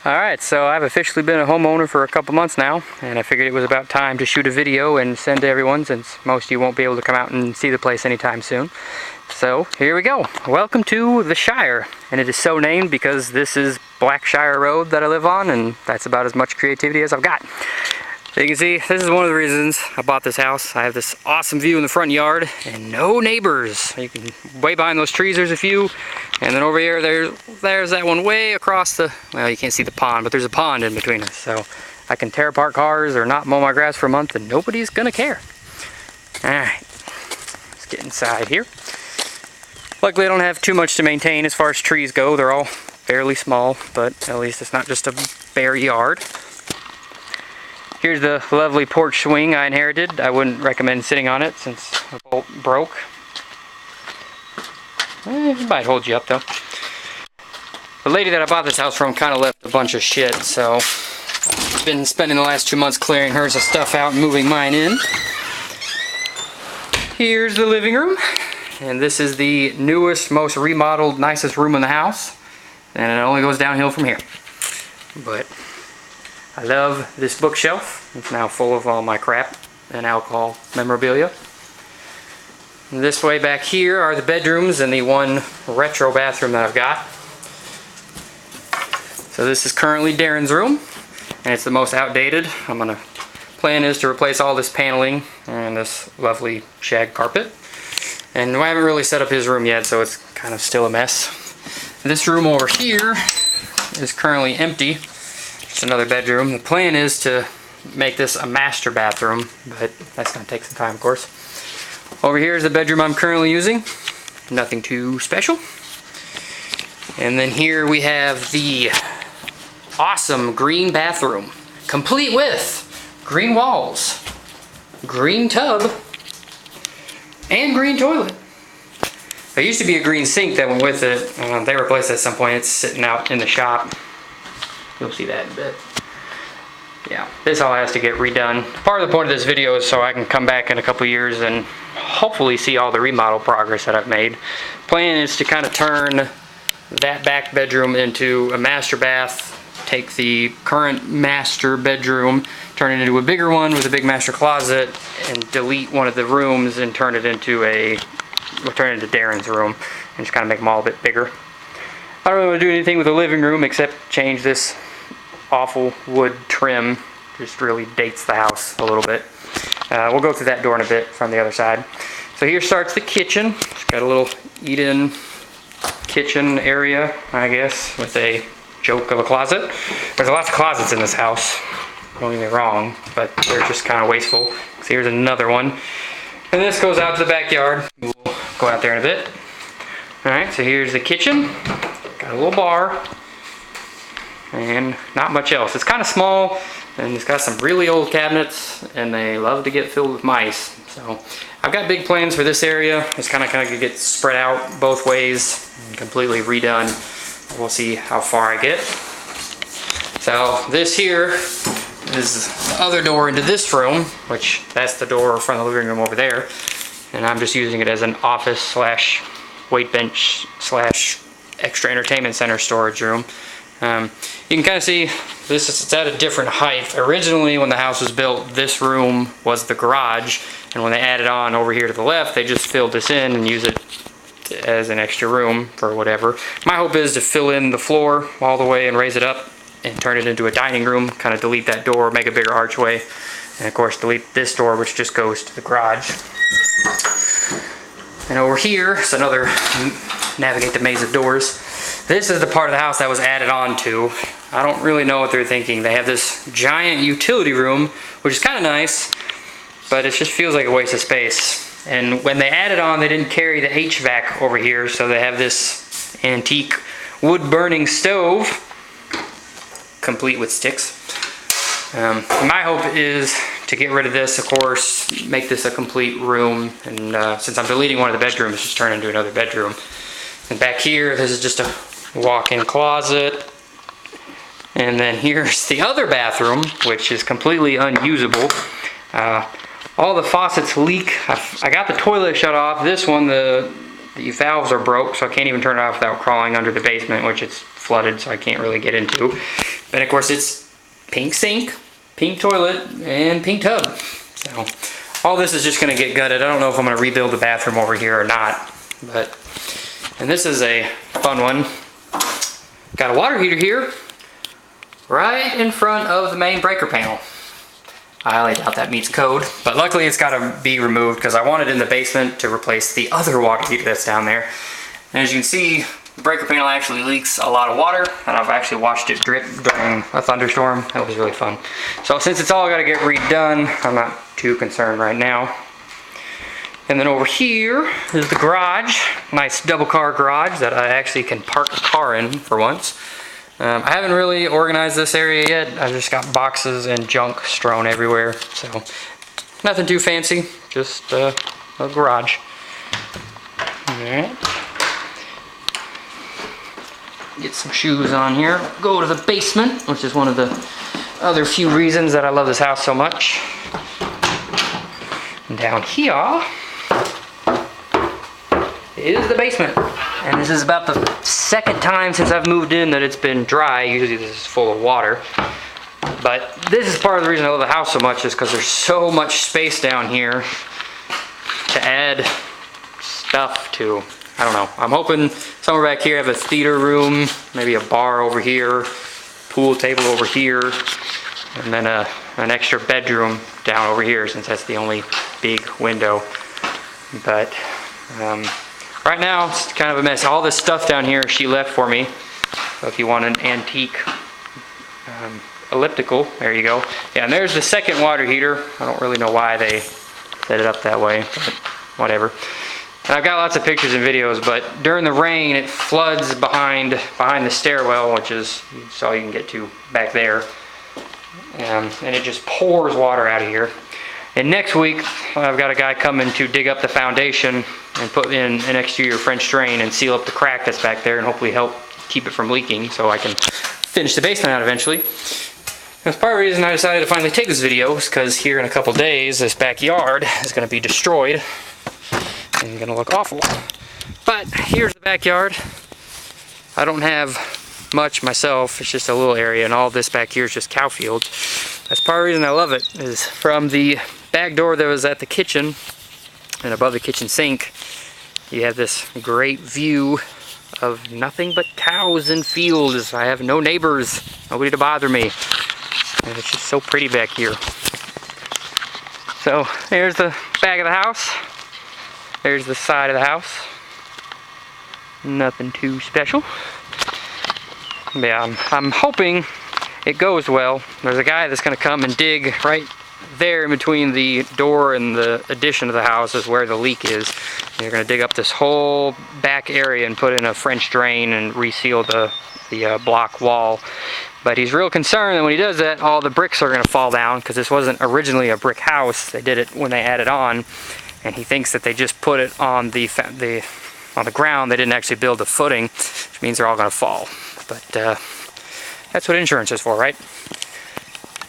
Alright, so I've officially been a homeowner for a couple months now, and I figured it was about time to shoot a video and send to everyone since most of you won't be able to come out and see the place anytime soon. So, here we go. Welcome to the Shire, and it is so named because this is Blackshire Road that I live on, and that's about as much creativity as I've got. So you can see, this is one of the reasons I bought this house. I have this awesome view in the front yard and no neighbors. You can, way behind those trees there's a few, and then over here there's that one way across the, well, you can't see the pond, but there's a pond in between us. So I can tear apart cars or not mow my grass for a month and nobody's gonna care. Alright, let's get inside here. Luckily I don't have too much to maintain as far as trees go. They're all fairly small, but at least it's not just a bare yard. Here's the lovely porch swing I inherited. I wouldn't recommend sitting on it since the bolt broke. It might hold you up though. The lady that I bought this house from kind of left a bunch of shit, so I've been spending the last 2 months clearing hers of stuff out and moving mine in. Here's the living room, and this is the newest, most remodeled, nicest room in the house, and it only goes downhill from here. But I love this bookshelf. It's now full of all my crap and alcohol memorabilia. And this way back here are the bedrooms and the one retro bathroom that I've got. So this is currently Darren's room, and it's the most outdated. Plan is to replace all this paneling and this lovely shag carpet. And I haven't really set up his room yet, so it's kind of still a mess. This room over here is currently empty. It's another bedroom. The plan is to make this a master bathroom, but that's going to take some time, of course. Over here is the bedroom I'm currently using. Nothing too special. And then here we have the awesome green bathroom, complete with green walls, green tub, and green toilet. There used to be a green sink that went with it. They replaced it at some point. It's sitting out in the shop. You'll see that in a bit. Yeah, this all has to get redone. Part of the point of this video is so I can come back in a couple years and hopefully see all the remodel progress that I've made. Plan is to kind of turn that back bedroom into a master bath, take the current master bedroom, turn it into a bigger one with a big master closet, and delete one of the rooms and turn it into Darren's room, and just kind of make them all a bit bigger. I don't really want to do anything with the living room except change this awful wood trim. Just really dates the house a little bit. We'll go through that door in a bit from the other side. So here starts the kitchen. It's got a little eat-in kitchen area, I guess, with a joke of a closet. There's lots of closets in this house, don't get me wrong, but they're just kind of wasteful. So here's another one. And this goes out to the backyard. We'll go out there in a bit. Alright, so here's the kitchen. Got a little bar, and not much else. It's kind of small, and it's got some really old cabinets, and they love to get filled with mice. So I've got big plans for this area. It's kind of get spread out both ways and completely redone. We'll see how far I get. So this here is the other door into this room, which that's the door from the living room over there, and I'm just using it as an office slash weight bench slash extra entertainment center storage room. You can kind of see it's at a different height. Originally, when the house was built, this room was the garage, and when they added on over here to the left, they just filled this in and use it as an extra room for whatever. My hope is to fill in the floor all the way and raise it up and turn it into a dining room, kind of delete that door, make a bigger archway, and of course delete this door, which just goes to the garage. And over here, it's another navigate the maze of doors. This is the part of the house that was added on to. I don't really know what they're thinking. They have this giant utility room, which is kind of nice, but it just feels like a waste of space. And when they added on, they didn't carry the HVAC over here, so they have this antique wood-burning stove, complete with sticks. My hope is to get rid of this, of course, make this a complete room, and since I'm deleting one of the bedrooms, just turn it into another bedroom. And back here, this is just a walk-in closet. And then here's the other bathroom, which is completely unusable. All the faucets leak. I got the toilet shut off. This one, the valves are broke, so I can't even turn it off without crawling under the basement, which it's flooded, so I can't really get into. And of course it's pink sink, pink toilet, and pink tub. So all this is just gonna get gutted. I don't know if I'm gonna rebuild the bathroom over here or not, but, and this is a fun one. Got a water heater here, right in front of the main breaker panel. I highly doubt that meets code, but luckily it's gotta be removed because I want it in the basement to replace the other water heater that's down there. And as you can see, the breaker panel actually leaks a lot of water, and I've actually watched it drip during a thunderstorm. That was really fun. So since it's all gotta get redone, I'm not too concerned right now. And then over here is the garage. Nice double car garage that I actually can park a car in for once. I haven't really organized this area yet. I've just got boxes and junk strewn everywhere. So nothing too fancy, just a garage. Alright. Get some shoes on here. Go to the basement, which is one of the other few reasons that I love this house so much. And down here is the basement. And this is about the second time since I've moved in that it's been dry. Usually this is full of water. But this is part of the reason I love the house so much, is because there's so much space down here to add stuff to. I don't know. I'm hoping somewhere back here I have a theater room, maybe a bar over here, pool table over here, and then an extra bedroom down over here, since that's the only big window. But right now it's kind of a mess. All this stuff down here she left for me. So if you want an antique elliptical, there you go. Yeah, and there's the second water heater. I don't really know why they set it up that way, but whatever. And I've got lots of pictures and videos, but during the rain it floods behind the stairwell, which is all you can get to back there. And it just pours water out of here. And next week I've got a guy coming to dig up the foundation and put in an exterior French drain and seal up the crack that's back there and hopefully help keep it from leaking so I can finish the basement out eventually. That's part of the reason I decided to finally take this video, is because here in a couple days this backyard is going to be destroyed and going to look awful. But here's the backyard. I don't have much myself, it's just a little area, and all this back here is just cow fields. That's part of the reason I love it, is from the back door that was at the kitchen and above the kitchen sink, you have this great view of nothing but cows and fields. I have no neighbors, nobody to bother me, and it's just so pretty back here. So there's the back of the house. There's the side of the house. Nothing too special. Yeah, I'm hoping it goes well. There's a guy that's going to come and dig right there in between the door and the addition of the house is where the leak is. They're going to dig up this whole back area and put in a French drain and reseal the block wall. But he's real concerned that when he does that, all the bricks are going to fall down, because this wasn't originally a brick house. They did it when they added on. And he thinks that they just put it on the ground. They didn't actually build the footing, which means they're all going to fall. But that's what insurance is for, right?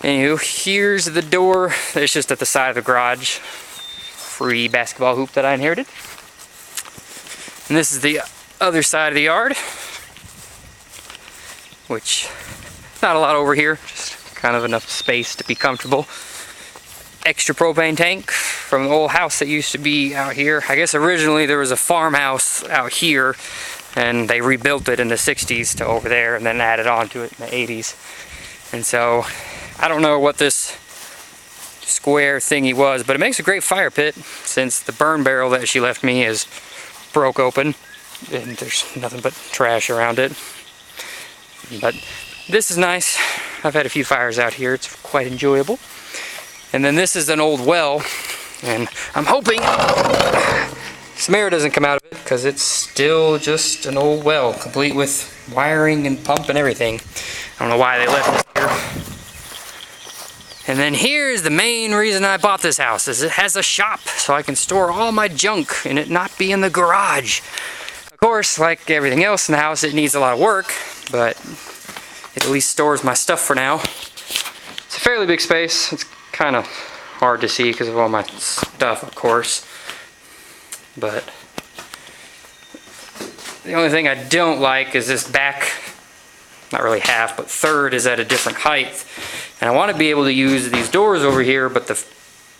Anywho, here's the door. It's just at the side of the garage. Free basketball hoop that I inherited. And this is the other side of the yard, which not a lot over here, just kind of enough space to be comfortable. Extra propane tank from the old house that used to be out here. I guess originally there was a farmhouse out here and they rebuilt it in the 60s to over there and then added on to it in the 80s. And so I don't know what this square thingy was, but it makes a great fire pit, since the burn barrel that she left me is broke open and there's nothing but trash around it. But this is nice. I've had a few fires out here. It's quite enjoyable. And then this is an old well, and I'm hoping some air doesn't come out of it, because it's still just an old well, complete with wiring and pump and everything. I don't know why they left it here. And then here's the main reason I bought this house, is it has a shop, so I can store all my junk and it not be in the garage. Of course, like everything else in the house, it needs a lot of work, but it at least stores my stuff for now. It's a fairly big space. It's kind of hard to see because of all my stuff, of course. But the only thing I don't like is this back not really half, but third is at a different height. And I want to be able to use these doors over here, but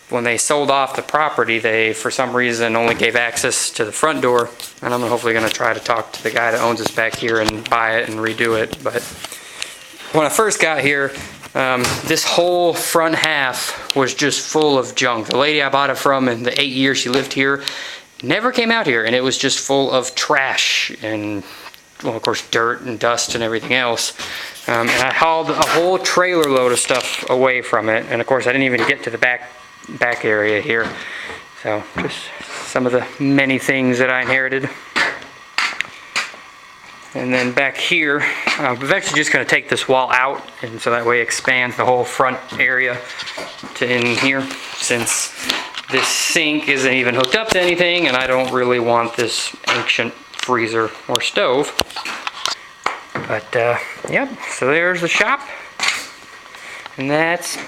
when they sold off the property, they, for some reason, only gave access to the front door. And I'm hopefully going to try to talk to the guy that owns this back here and buy it and redo it. But when I first got here, this whole front half was just full of junk. The lady I bought it from in the 8 years she lived here never came out here, and it was just full of trash and, well, of course, dirt and dust and everything else. And I hauled a whole trailer load of stuff away from it, and of course I didn't even get to the back area here. So just some of the many things that I inherited. And then back here, I'm eventually just going to take this wall out, and so that way it expands the whole front area to in here, since this sink isn't even hooked up to anything, and I don't really want this ancient freezer or stove. But yep, so there's the shop, and that's